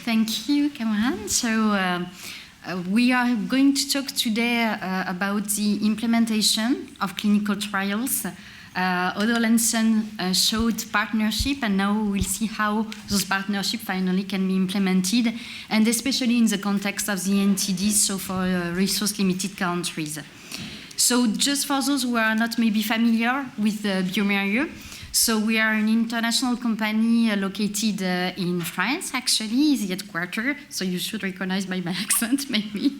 Thank you, Cameron. We are going to talk today about the implementation of clinical trials. Odo Lenson showed partnership, and now we'll see how those partnerships finally can be implemented, and especially in the context of the NTDs, so for resource-limited countries. So just for those who are not maybe familiar with bioMérieux, so we are an international company located in France, actually, is the headquarters, so you should recognize by my accent, maybe.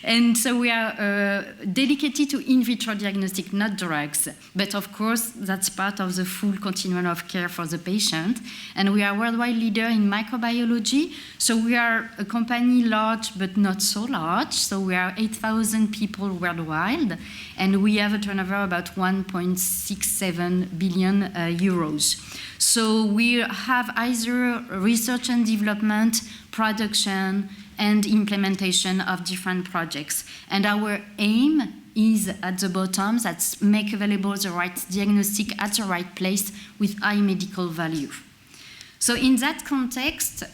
And so we are dedicated to in vitro diagnostic, not drugs. But of course, that's part of the full continuum of care for the patient. And we are a worldwide leader in microbiology. So we are a company large, but not so large. So we are 8,000 people worldwide. And we have a turnover of about 1.67 billion euros. So we have either research and development, production, and implementation of different projects. And our aim is at the bottom, that's make available the right diagnostic at the right place with high medical value. So in that context,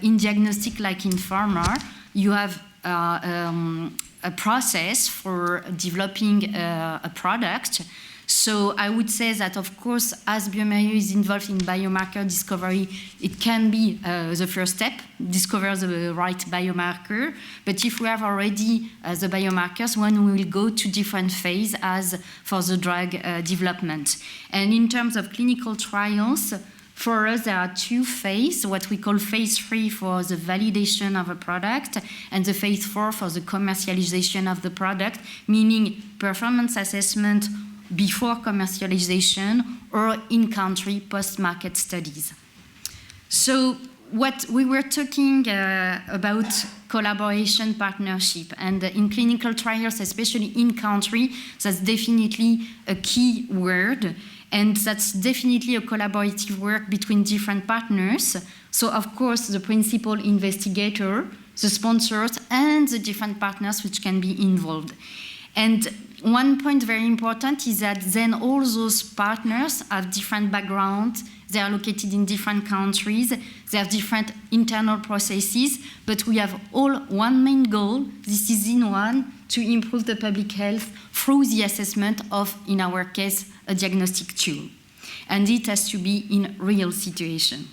in diagnostic like in pharma, you have a process for developing a product. So I would say that, of course, as bioMérieux is involved in biomarker discovery, it can be the first step, discover the right biomarker. But if we have already the biomarkers, one will go to different phases as for the drug development. And in terms of clinical trials, for us, there are two phases, what we call phase 3 for the validation of a product and the phase 4 for the commercialization of the product, meaning performance assessment before commercialization or in-country post-market studies. So what we were talking about collaboration, partnership, and in clinical trials, especially in-country, that's definitely a key word. And that's definitely a collaborative work between different partners. So, of course, the principal investigator, the sponsors, and the different partners which can be involved. And one point very important is that then all those partners have different backgrounds, they are located in different countries, they have different internal processes, but we have all one main goal, this is in one, to improve the public health through the assessment of, in our case, a diagnostic tool. And it has to be in real situation.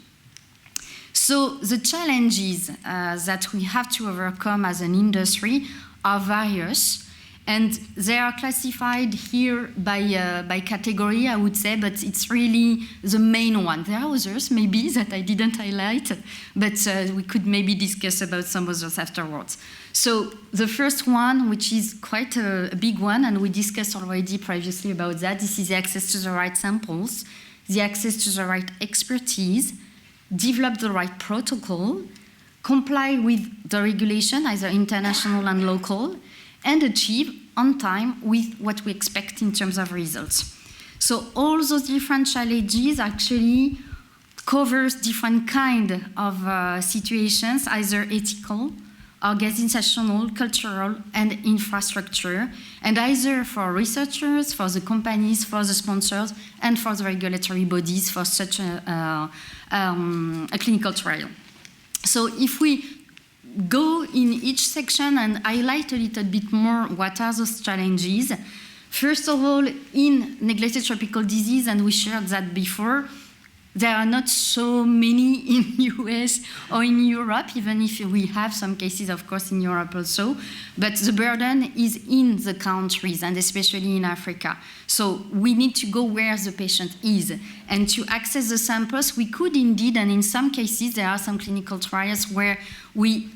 So the challenges that we have to overcome as an industry are various. And they are classified here by category, I would say, but it's really the main one. There are others, maybe, that I didn't highlight, but we could maybe discuss about some others afterwards. So the first one, which is quite a big one, and we discussed already previously about that, this is the access to the right samples, the access to the right expertise, develop the right protocol, comply with the regulation, either international and local, and achieve on time with what we expect in terms of results. So all those different challenges actually covers different kind of situations, either ethical, organizational, cultural, and infrastructure, and either for researchers, for the companies, for the sponsors, and for the regulatory bodies for such a clinical trial. So if we go in each section and highlight a little bit more what are those challenges. First of all, in neglected tropical disease, and we shared that before, there are not so many in US or in Europe, even if we have some cases, of course, in Europe also. But the burden is in the countries, and especially in Africa. So we need to go where the patient is. And to access the samples, we could indeed, and in some cases, there are some clinical trials where we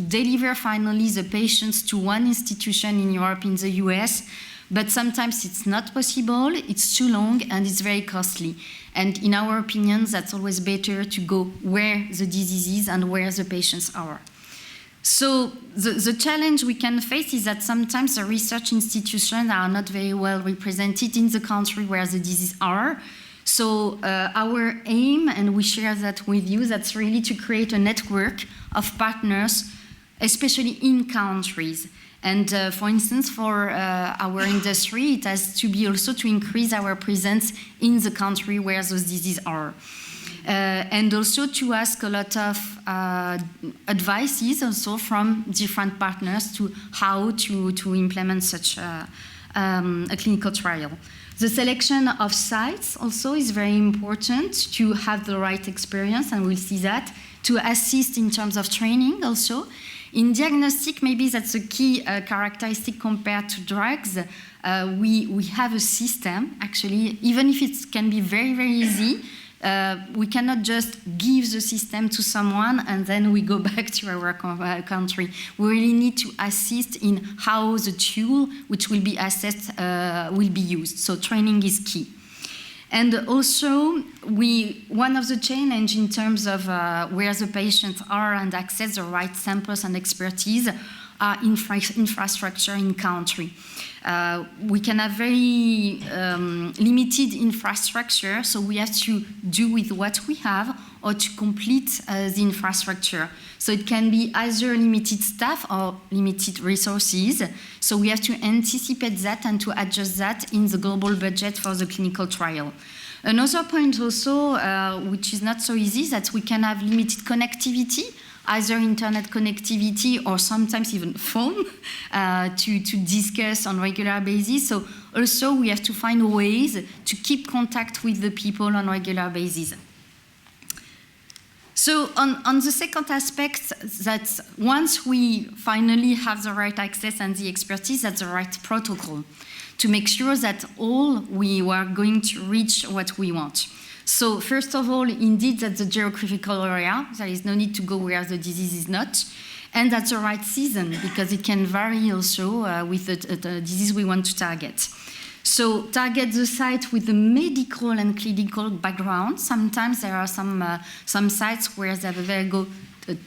deliver finally the patients to one institution in Europe, in the US, but sometimes it's not possible, it's too long, and it's very costly. And in our opinion, that's always better to go where the disease is and where the patients are. So the challenge we can face is that sometimes the research institutions are not very well represented in the country where the diseases are. So our aim, and we share that with you, that's really to create a network of partners, especially in countries. And for instance, for our industry, it has to be also to increase our presence in the country where those diseases are. And also to ask a lot of advices also from different partners to how to implement such a clinical trial. The selection of sites also is very important to have the right experience, and we'll see that, to assist in terms of training also. In diagnostic, maybe that's a key characteristic compared to drugs. We have a system, actually, even if it can be very, very easy, we cannot just give the system to someone and then we go back to our country. We really need to assist in how the tool which will be assessed will be used. So training is key. And also, one of the challenges in terms of where the patients are and access the right samples and expertise are infrastructure in country. We can have very limited infrastructure, so we have to do with what we have or to complete the infrastructure. So it can be either limited staff or limited resources. So we have to anticipate that and to adjust that in the global budget for the clinical trial. Another point also, which is not so easy, is that we can have limited connectivity, either internet connectivity or sometimes even phone to discuss on a regular basis. So also we have to find ways to keep contact with the people on a regular basis. So on the second aspect, that once we finally have the right access and the expertise, that's the right protocol to make sure that all we are going to reach what we want. So first of all, indeed, that's the geographical area. There is no need to go where the disease is not. And that's the right season, because it can vary also with the disease we want to target. So target the site with a medical and clinical background. Sometimes there are some sites where they have a very good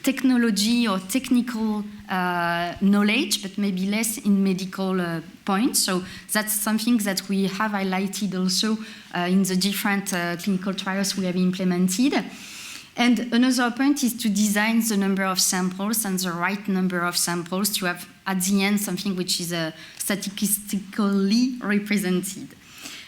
technology or technical knowledge, but maybe less in medical points. So that's something that we have highlighted also in the different clinical trials we have implemented. And another point is to design the number of samples and the right number of samples to have at the end something which is statistically represented.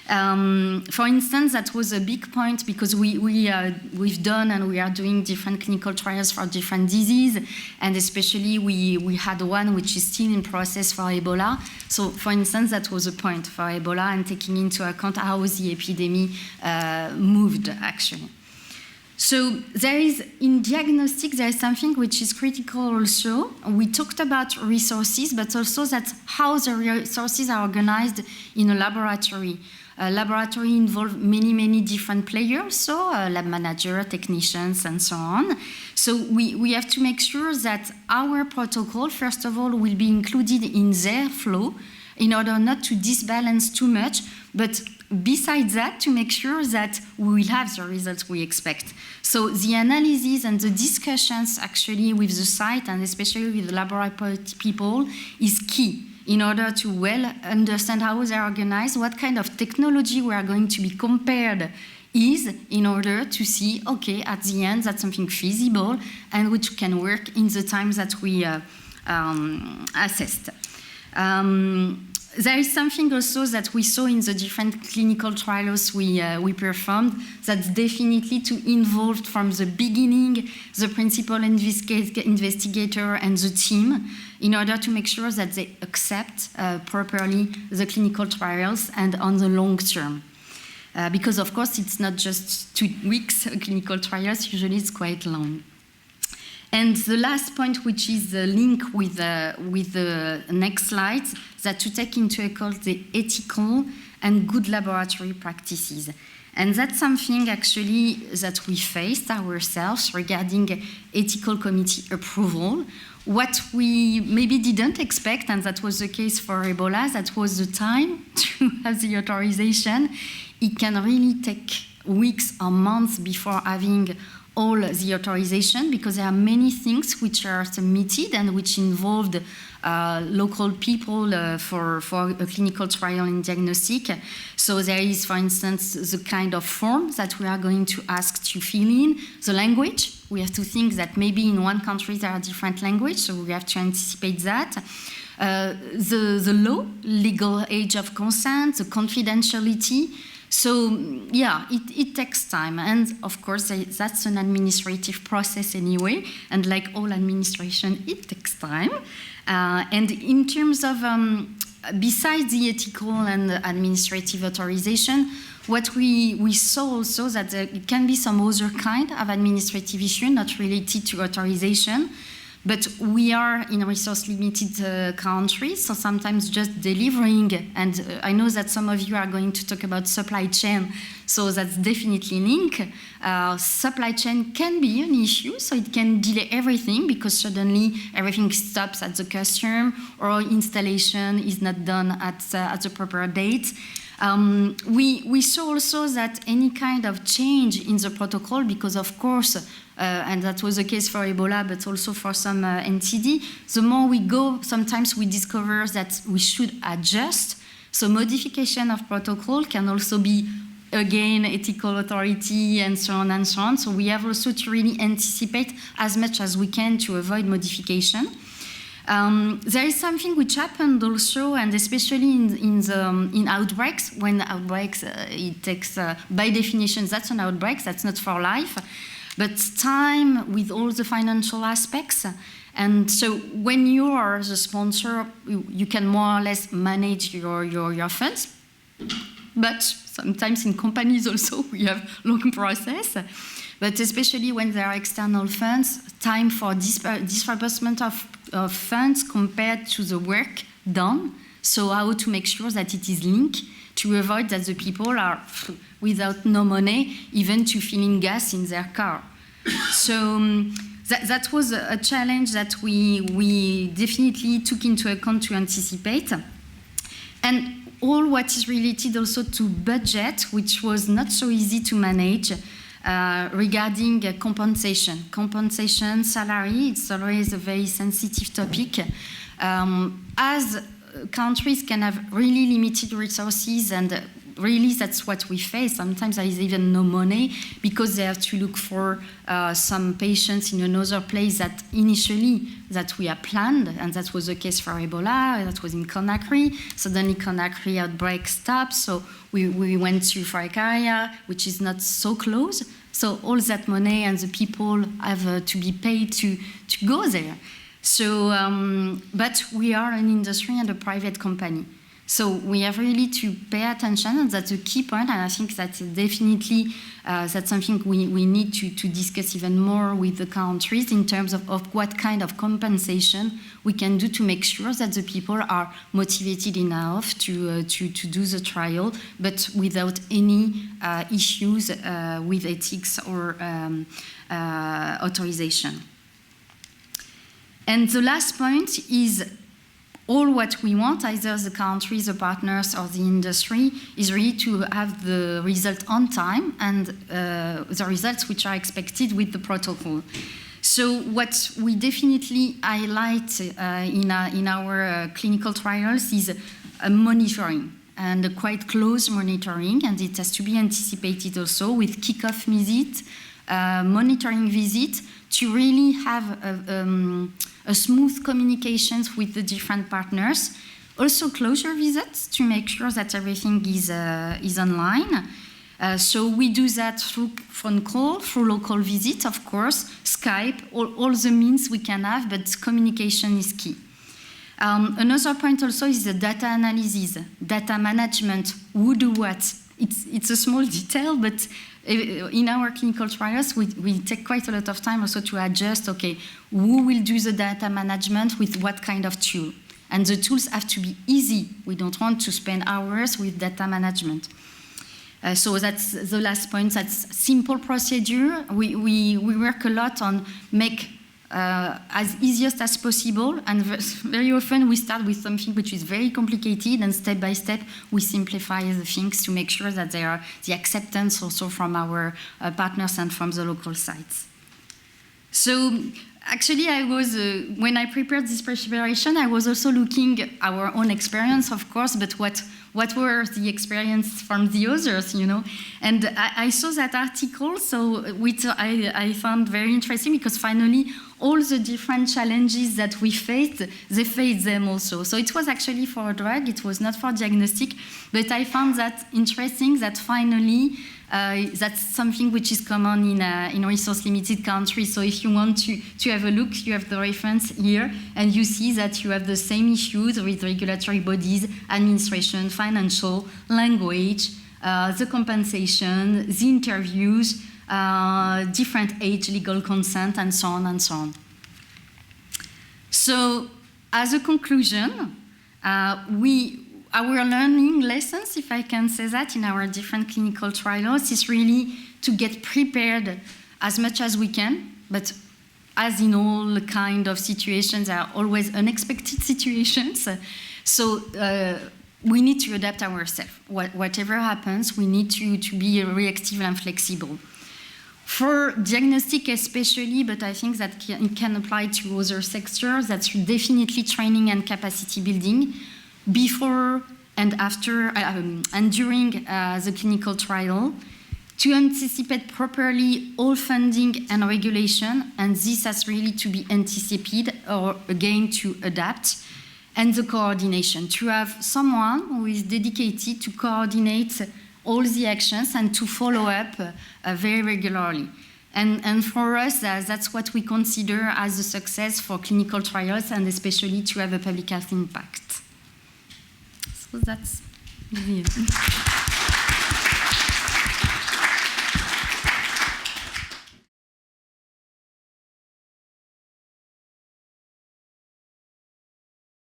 For instance, that was a big point because we've done and we are doing different clinical trials for different diseases, and especially we had one which is still in process for Ebola. So, for instance, that was a point for Ebola and taking into account how the epidemic moved, actually. So there is, in diagnostic, there is something which is critical also. We talked about resources, but also that how the resources are organized in a laboratory. A laboratory involves many different players, so lab manager, technicians, and so on. So we have to make sure that our protocol, first of all, will be included in their flow in order not to disbalance too much, but besides that, to make sure that we will have the results we expect. So the analysis and the discussions actually with the site and especially with the laboratory people is key in order to well understand how they are organized, what kind of technology we are going to be compared is in order to see, okay, at the end, that's something feasible and which can work in the time that we assessed. There is something also that we saw in the different clinical trials we performed that's definitely to involve from the beginning the principal investigator and the team in order to make sure that they accept properly the clinical trials and on the long term. Because, of course, it's not just 2 weeks clinical trials, usually it's quite long. And the last point, which is the link with the next slide, that to take into account the ethical and good laboratory practices. And that's something actually that we faced ourselves regarding ethical committee approval. What we maybe didn't expect, and that was the case for Ebola, that was the time to have the authorization. It can really take weeks or months before having all the authorization, because there are many things which are submitted and which involved local people for a clinical trial in diagnostic. So there is, for instance, the kind of form that we are going to ask to fill in, the language. We have to think that maybe in one country there are different languages, so we have to anticipate that. The law, legal age of consent, the confidentiality, So yeah, it takes time, and of course that's an administrative process anyway, and like all administration, it takes time. And in terms of, besides the ethical and administrative authorization, what we saw also that it can be some other kind of administrative issue not related to authorization, but we are in a resource-limited country, so sometimes just delivering, and I know that some of you are going to talk about supply chain, so that's definitely linked. Supply chain can be an issue, so it can delay everything because suddenly everything stops at the customer or installation is not done at the proper date. We saw also that any kind of change in the protocol, because of course, and that was the case for Ebola, but also for some NTD, the more we go, sometimes we discover that we should adjust. So modification of protocol can also be, again, ethical authority and so on and so on. So we have also to really anticipate as much as we can to avoid modification. There is something which happened also, and especially in outbreaks. When outbreaks, it takes, by definition, that's an outbreak, that's not for life, but time with all the financial aspects. And so when you are the sponsor, you can more or less manage your funds. But sometimes in companies also, we have long process. But especially when there are external funds, time for disbursement of funds compared to the work done. So how to make sure that it is linked to avoid that the people are without no money, even to fill in gas in their car. So that was a challenge that we definitely took into account to anticipate. And all what is related also to budget, which was not so easy to manage, regarding compensation, salary, it's always a very sensitive topic. As countries can have really limited resources, and really that's what we face. Sometimes there is even no money because they have to look for some patients in another place that initially that we had planned, and that was the case for Ebola, that was in Conakry. Suddenly Conakry outbreak stopped, so we went to Africa area, which is not so close. So all that money and the people have to be paid to go there. So, but we are an industry and a private company. So we have really to pay attention, and that's a key point, and I think that's definitely that's something we need to discuss even more with the countries in terms of what kind of compensation we can do to make sure that the people are motivated enough to do the trial, but without any issues with ethics or authorization. And the last point is all what we want, either the countries, the partners, or the industry, is really to have the result on time and the results which are expected with the protocol. So what we definitely highlight in our clinical trials is monitoring, and a quite close monitoring, and it has to be anticipated also with kick-off visit, monitoring visit, to really have a smooth communications with the different partners. Also closure visits to make sure that everything is online. So we do that through phone call, through local visits, of course, Skype, all the means we can have, but communication is key. Another point also is the data analysis, data management, who do what. It's a small detail, but in our clinical trials, we take quite a lot of time also to adjust, okay, who will do the data management with what kind of tool? And the tools have to be easy. We don't want to spend hours with data management. So that's the last point, that's simple procedure. We work a lot on make as easiest as possible, and very often we start with something which is very complicated, and step by step we simplify the things to make sure that there are the acceptance also from our partners and from the local sites. So actually I was, when I prepared this preparation, I was also looking at our own experience, of course, but what were the experience from the others, you know? And I saw that article, so which I found very interesting, because finally all the different challenges that we faced, they faced them also. So it was actually for a drug, it was not for diagnostic, but I found that interesting that finally that's something which is common in resource-limited countries. So if you want to have a look, you have the reference here, and you see that you have the same issues with regulatory bodies, administration, financial, language, the compensation, the interviews, different age, legal consent, and so on and so on. So, as a conclusion, our learning lessons, if I can say that, in our different clinical trials is really to get prepared as much as we can, but as in all kind of situations, there are always unexpected situations. So we need to adapt ourselves. Whatever happens, we need to be reactive and flexible. For diagnostic especially, but I think that it can apply to other sectors, that's definitely training and capacity building before and after and during the clinical trial, to anticipate properly all funding and regulation, and this has really to be anticipated or again to adapt, and the coordination, to have someone who is dedicated to coordinate all the actions and to follow up very regularly. And for us, that's what we consider as a success for clinical trials, and especially to have a public health impact. So that's the end.